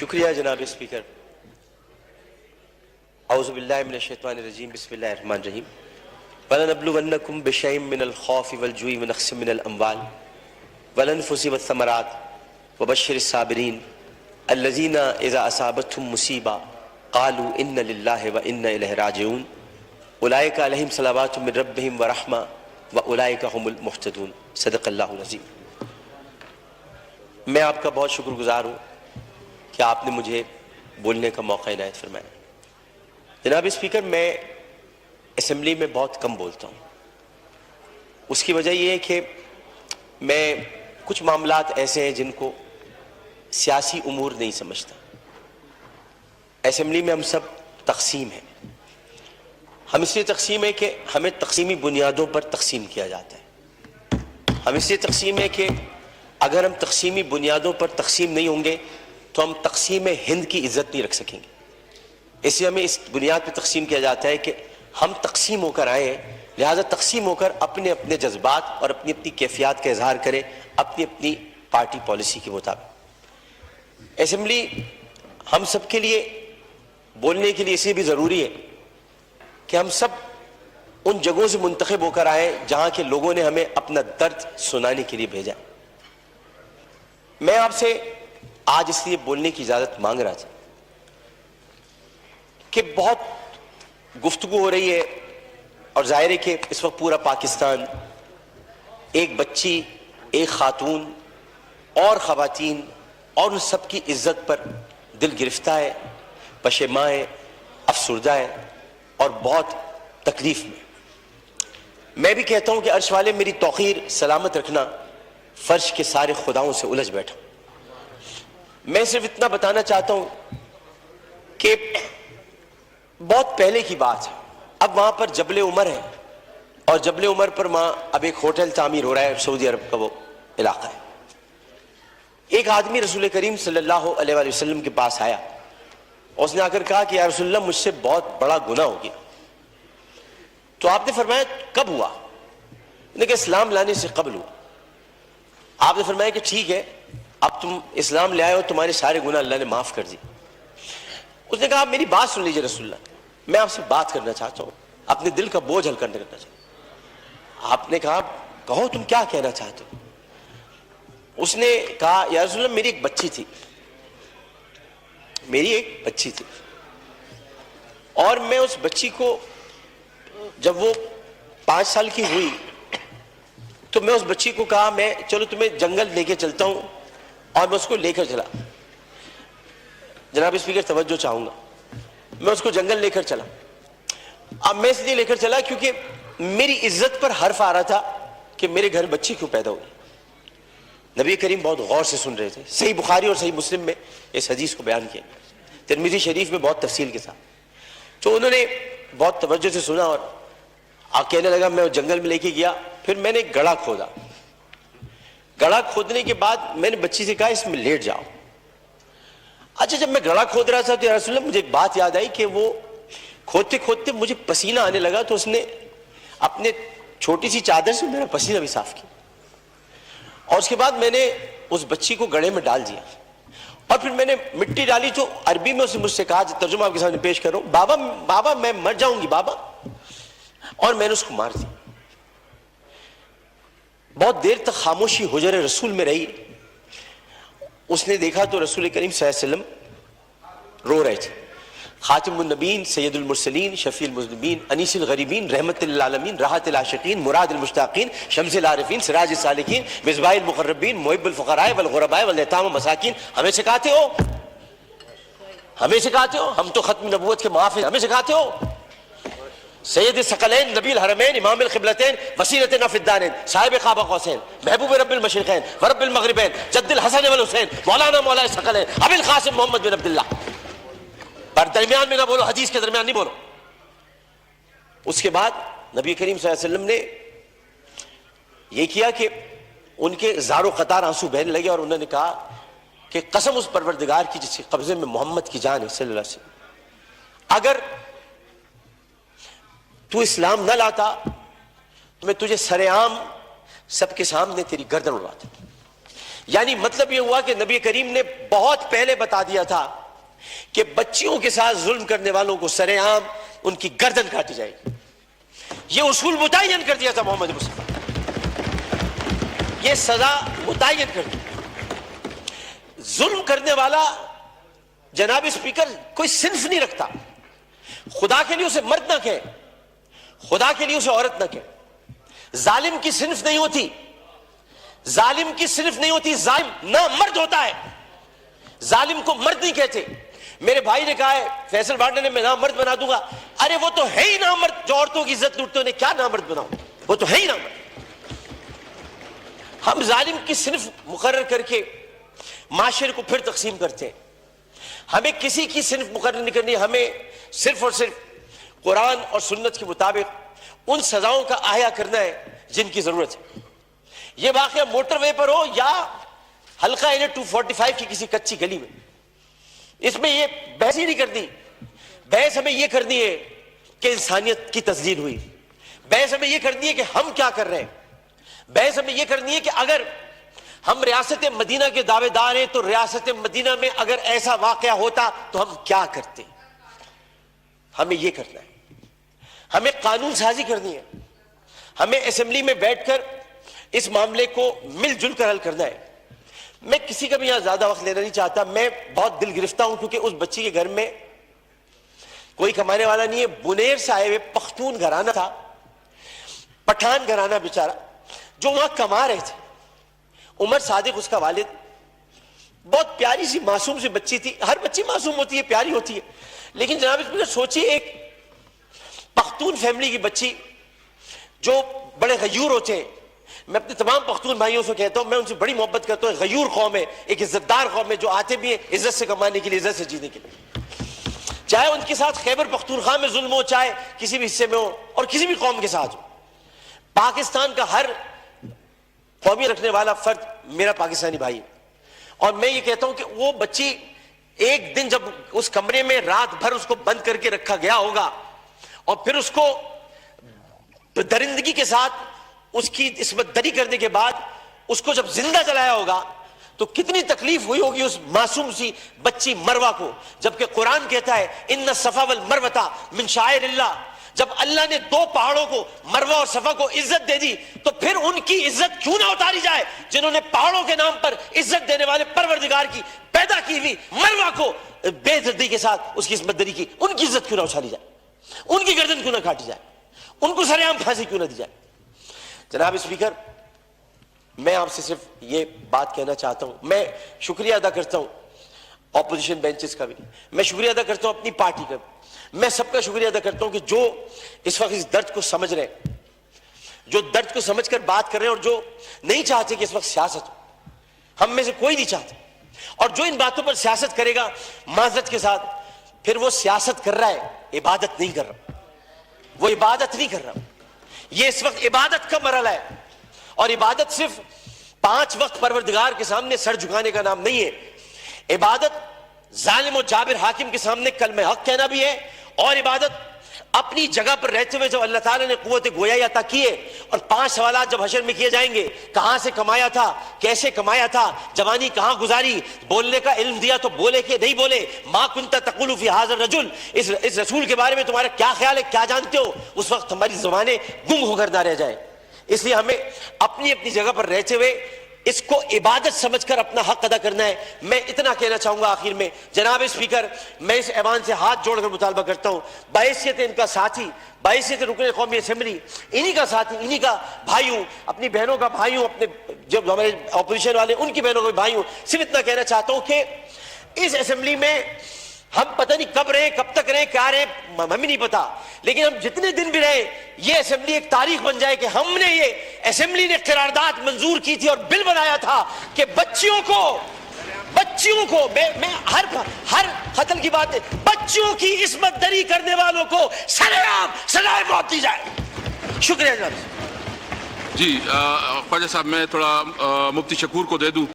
شکریہ جناب اسپیکر. اعوذ باللہ من الشیطان الرجیم. بسم اللہ الرحمن الرحیم. وَلَنَبْلُوَنَّكُمْ بِشَيْءٍ مِّنَ الْخَوْفِ وَالْجُوعِ وَنَقْصٍ مِّنَ الْأَمْوَالِ وَالْأَنفُسِ وَالثَّمَرَاتِ وَبَشِّرِ الصَّابِرِينَ الَّذِينَ إِذَا أَصَابَتْهُمْ مُصِيبَةٌ قَالُوا إِنَّ لِلَّهِ وَإِنَّا إِلَيْهِ راجعون أُولَٰئِكَ عَلَيْهِمْ صَلَوَاتٌ مِّن رَّبِّهِمْ وَرَحْمَةٌ وَأُولَٰئِكَ هُمُ الْمُهْتَدُونَ. صدق اللہ العظیم. میں آپ کا بہت شکر گزار ہوں کہ آپ نے مجھے بولنے کا موقع عنایت فرمایا. جناب اسپیکر، میں اسمبلی میں بہت کم بولتا ہوں. اس کی وجہ یہ ہے کہ میں کچھ معاملات ایسے ہیں جن کو سیاسی امور نہیں سمجھتا. اسمبلی میں ہم سب تقسیم ہیں. ہم اس لیے تقسیم ہے کہ ہمیں تقسیمی بنیادوں پر تقسیم کیا جاتا ہے. ہم اس لیے تقسیم ہے کہ اگر ہم تقسیمی بنیادوں پر تقسیم نہیں ہوں گے تو ہم تقسیم ہند کی عزت نہیں رکھ سکیں گے. اس لیے ہمیں اس بنیاد پہ تقسیم کیا جاتا ہے کہ ہم تقسیم ہو کر آئے ہیں، لہٰذا تقسیم ہو کر اپنے اپنے جذبات اور اپنی اپنی کیفیات کا اظہار کریں اپنی اپنی پارٹی پالیسی کے مطابق. اسمبلی ہم سب کے لیے بولنے کے لیے اس لیے بھی ضروری ہے کہ ہم سب ان جگہوں سے منتخب ہو کر آئے جہاں کے لوگوں نے ہمیں اپنا درد سنانے کے لیے بھیجا. میں آپ سے آج اس لیے بولنے کی اجازت مانگ رہا تھا کہ بہت گفتگو ہو رہی ہے اور ظاہر ہے کہ اس وقت پورا پاکستان ایک بچی، ایک خاتون اور خواتین اور ان سب کی عزت پر دل گرفتہ ہے، پشیماں ہے، افسردہ ہے اور بہت تکلیف میں. میں بھی کہتا ہوں کہ عرش والے میری توقیر سلامت رکھنا، فرش کے سارے خداؤں سے الجھ بیٹھا. میں صرف اتنا بتانا چاہتا ہوں کہ بہت پہلے کی بات ہے. اب وہاں پر جبل عمر ہے اور جبل عمر پر وہاں اب ایک ہوٹل تعمیر ہو رہا ہے، سعودی عرب کا وہ علاقہ ہے. ایک آدمی رسول کریم صلی اللہ علیہ وآلہ وسلم کے پاس آیا اور اس نے آ کر کہا کہ یا رسول اللہ مجھ سے بہت بڑا گناہ ہو گیا. تو آپ نے فرمایا کب ہوا؟ نے کہا اسلام لانے سے قبل ہوا. آپ نے فرمایا کہ ٹھیک ہے، اب تم اسلام لے آئے ہو، تمہارے سارے گناہ اللہ نے معاف کر دی. اس نے کہا آپ میری بات سن لیجئے رسول اللہ، میں آپ سے بات کرنا چاہتا ہوں، اپنے دل کا بوجھ ہلکا کرنا چاہتا ہوں. آپ نے کہا کہو تم کیا کہنا چاہتے ہو؟ اس نے کہا یا رسول اللہ میری ایک بچی تھی اور میں اس بچی کو جب وہ 5 سال کی ہوئی تو میں اس بچی کو کہا میں چلو تمہیں جنگل لے کے چلتا ہوں، اور میں اس کو لے کر چلا. جناب اسپیکر توجہ چاہوں گا، میں اس کو جنگل لے کر چلا. اب میں اس لیے لے کر چلا کیونکہ میری عزت پر حرف آ رہا تھا کہ میرے گھر بچی کیوں پیدا ہوئی. نبی کریم بہت غور سے سن رہے تھے. صحیح بخاری اور صحیح مسلم میں اس حدیث کو بیان کیا، ترمذی شریف میں بہت تفصیل کے ساتھ. تو انہوں نے بہت توجہ سے سنا اور کہنے لگا میں جنگل میں لے کے گیا. پھر میں نے ایک گڑھا کھودا. گڑھا کھودنے کے بعد میں نے بچی سے کہا اس میں لیٹ جاؤ. اچھا جب میں گڑھا کھود رہا تھا تو یا رسول اللہ مجھے ایک بات یاد آئی کہ وہ کھودتے کھودتے مجھے پسینہ آنے لگا، تو اس نے اپنے چھوٹی سی چادر سے میرا پسینہ بھی صاف کیا. اور اس کے بعد میں نے اس بچی کو گڑھے میں ڈال دیا اور پھر میں نے مٹی ڈالی. تو عربی میں اس نے مجھ سے کہا، ترجمہ آپ کے سامنے پیش کروں، بابا میں مر جاؤں گی بابا. اور میں نے اس کو مار دیا. بہت دیر تک خاموشی حجر رسول میں رہی. اس نے دیکھا تو رسول کریم صلی اللہ علیہ وسلم رو رہے تھے. خاتم النبیین، سید المرسلین، شفیع المذنبین، انیس الغریبین، رحمت للعالمین، راحت العاشقین، مراد المشتاقین، شمس العارفین، سراج السالکین، مصباح المقربین، محب الفقراء والغرباء والیتام والمساکین. ہمیں سکھاتے ہو ہم تو ختم نبوت کے محافظ، ہمیں سکھاتے ہو. سید الثقلین، نبی الحرمین، امام القبلتین، وسیلتنا فی الدارین، صاحب قاب قوسین، محبوب رب المشرقین ورب المغربین، جد الحسن والحسین، مولانا مولا الثقلین، ابی القاسم محمد بن عبداللہ. پر درمیان میں نہ بولو، حدیث کے درمیان نہیں بولو. اس کے بعد نبی کریم صلی اللہ علیہ وسلم نے یہ کیا کہ ان کے زار و قطار آنسو بہنے لگے اور انہوں نے کہا کہ قسم اس پروردگار کی جس کے قبضے میں محمد کی جان ہے صلی اللہ علیہ وسلم، اگر تو اسلام نہ لاتا تو میں تجھے سر عام سب کے سامنے تیری گردن اڑاتا. یعنی مطلب یہ ہوا کہ نبی کریم نے بہت پہلے بتا دیا تھا کہ بچیوں کے ساتھ ظلم کرنے والوں کو سرے عام ان کی گردن کاٹی جائے گی. یہ اصول متعین کر دیا تھا محمد مصطفیٰ, یہ سزا متعین کر دی. ظلم کرنے والا جناب اسپیکر کوئی صنف نہیں رکھتا. خدا کے لیے اسے مرد نہ کہے, خدا کے لیے اسے عورت نہ کہے. ظالم کی صنف نہیں ہوتی, ظالم کی صنف نہیں ہوتی, ظالم نہ مرد ہوتا ہے. ظالم کو مرد نہیں کہتے. میرے بھائی نے کہا ہے فیصل وارڈن نے میں نامرد بنا دوں گا. ارے وہ تو ہے ہی نامرد جو عورتوں کی عزت لوٹتے انہیں کیا نامرد بناؤں, وہ تو ہے ہی نامرد. ہم ظالم کی صنف مقرر کر کے معاشرے کو پھر تقسیم کرتے ہیں. ہمیں کسی کی صنف مقرر نہیں کرنی, ہمیں صرف اور صرف قرآن اور سنت کے مطابق ان سزاؤں کا احیا کرنا ہے جن کی ضرورت ہے. یہ واقعہ موٹر وے پر ہو یا حلقہ N245 کی کسی کچی گلی میں, اس میں یہ بحث ہی نہیں کرنی. بحث ہمیں یہ کرنی ہے کہ انسانیت کی تسجیل ہوئی. بحث ہمیں یہ کرنی ہے کہ ہم کیا کر رہے ہیں. بحث ہمیں یہ کرنی ہے کہ اگر ہم ریاست مدینہ کے دعوے دار ہیں تو ریاست مدینہ میں اگر ایسا واقعہ ہوتا تو ہم کیا کرتے. ہمیں یہ کرنا ہے. ہمیں قانون سازی کرنی ہے. ہمیں اسمبلی میں بیٹھ کر اس معاملے کو مل جل کر حل کرنا ہے. میں کسی کا بھی یہاں زیادہ وقت لینا نہیں چاہتا. میں بہت دل گرفتہ ہوں کیونکہ اس بچی کے گھر میں کوئی کمانے والا نہیں ہے. بنیر سے آئے ہوئے پختون گھرانہ تھا, پٹھان گھرانہ بیچارہ, جو وہاں کما رہے تھے. عمر صادق اس کا والد. بہت پیاری سی معصوم سی بچی تھی. ہر بچی معصوم ہوتی ہے, پیاری ہوتی ہے, لیکن جناب اس میں سوچیے ایک پختون فیملی کی بچی جو بڑے غیور ہوتے ہیں. میں اپنے تمام پختون بھائیوں سے کہتا ہوں, میں ان سے بڑی محبت کرتا ہوں. غیور قوم ہے, ایک عزت دار قوم ہے, جو آتے بھی ہیں عزت سے کمانے کے لیے, عزت سے جینے کے لیے. چاہے ان کے ساتھ خیبر پختونخوا میں ظلم ہو, چاہے کسی بھی حصے میں ہو, اور کسی بھی قوم کے ساتھ ہو. پاکستان کا ہر قومی رکھنے والا فرد میرا پاکستانی بھائی ہے. اور میں یہ کہتا ہوں کہ وہ بچی ایک دن جب اس کمرے میں رات بھر اس کو بند کر کے رکھا گیا ہوگا اور پھر اس کو درندگی کے ساتھ اس کی عصمت دری کرنے کے بعد اس کو جب زندہ جلایا ہوگا تو کتنی تکلیف ہوئی ہوگی اس معصوم سی بچی مروہ کو. جبکہ قرآن کہتا ہے ان الصفا والمروہ من شعائر اللہ. جب اللہ نے دو پہاڑوں کو مروہ اور صفا کو عزت دے دی تو پھر ان کی عزت کیوں نہ اتاری جائے جنہوں نے پہاڑوں کے نام پر عزت دینے والے پروردگار کی پیدا کی ہوئی مروہ کو بے دردی کے ساتھ اس کی عصمت دری کی. ان کی عزت کیوں نہ اچھالی جائے, ان کی گردن کیوں نہ کاٹی جائے, ان کو سرعام پھانسی کیوں نہ دی جائے. جناب اسپیکر, میں آپ سے صرف یہ بات کہنا چاہتا ہوں. میں شکریہ ادا کرتا ہوں اپوزیشن بینچز کا بھی, میں شکریہ ادا کرتا ہوں اپنی پارٹی کا بھی, میں سب کا شکریہ ادا کرتا ہوں کہ جو اس وقت اس درد کو سمجھ رہے ہیں, جو درد کو سمجھ کر بات کر رہے ہیں, اور جو نہیں چاہتے کہ اس وقت سیاست ہو. ہم میں سے کوئی نہیں چاہتا. اور جو ان باتوں پر سیاست کرے گا معذرت کے ساتھ, پھر وہ سیاست کر رہا ہے, عبادت نہیں کر رہا. وہ عبادت نہیں کر رہا. یہ اس وقت عبادت کا مرحلہ ہے, اور عبادت صرف 5 وقت پروردگار کے سامنے سر جھکانے کا نام نہیں ہے. عبادت ظالم و جابر حاکم کے سامنے کلمہ حق کہنا بھی ہے, اور عبادت اپنی جگہ پر رہتے ہوئے جب اللہ تعالیٰ نے قوت گویائی عطا کی ہے, اور 5 سوالات جب حشر میں کیے جائیں گے, کہاں سے کمایا تھا, کیسے کمایا تھا, جوانی کہاں گزاری, بولنے کا علم دیا تو بولے کہ نہیں بولے, ما کنت تقول فی ھذا الرجل, اس رسول کے بارے میں تمہارا کیا خیال ہے, کیا جانتے ہو, اس وقت ہماری زبانیں گم ہو کر نہ رہ جائیں. اس لیے ہمیں اپنی اپنی جگہ پر رہتے ہوئے اس کو عبادت سمجھ کر اپنا حق ادا کرنا ہے. میں اتنا کہنا چاہوں گا آخر میں, جناب اسپیکر, میں اس ایوان سے ہاتھ جوڑ کر مطالبہ کرتا ہوں, بحیثیت ان کا ساتھی, بحیثیت رکن قومی اسمبلی, انہی کا ساتھی, انہی کا بھائی ہوں, اپنی بہنوں کا بھائی ہوں, اپنے جو ہمارے اپوزیشن والے ان کی بہنوں کا بھائی ہوں. صرف اتنا کہنا چاہتا ہوں کہ اس اسمبلی میں ہم پتہ نہیں کب رہے, کب تک رہے, کیا رہے, ہمیں نہیں پتا, لیکن ہم جتنے دن بھی رہے یہ اسمبلی ایک تاریخ بن جائے کہ ہم نے, یہ اسمبلی نے قرارداد منظور کی تھی اور بل بنایا تھا کہ بچیوں کو میں ہر قتل کی بات ہے, بچیوں کی عصمت دری کرنے والوں کو سرے عام سزائے موت دی جائے. شکریہ جناب. جی خواجہ صاحب, میں تھوڑا مفتی شکور کو دے دوں.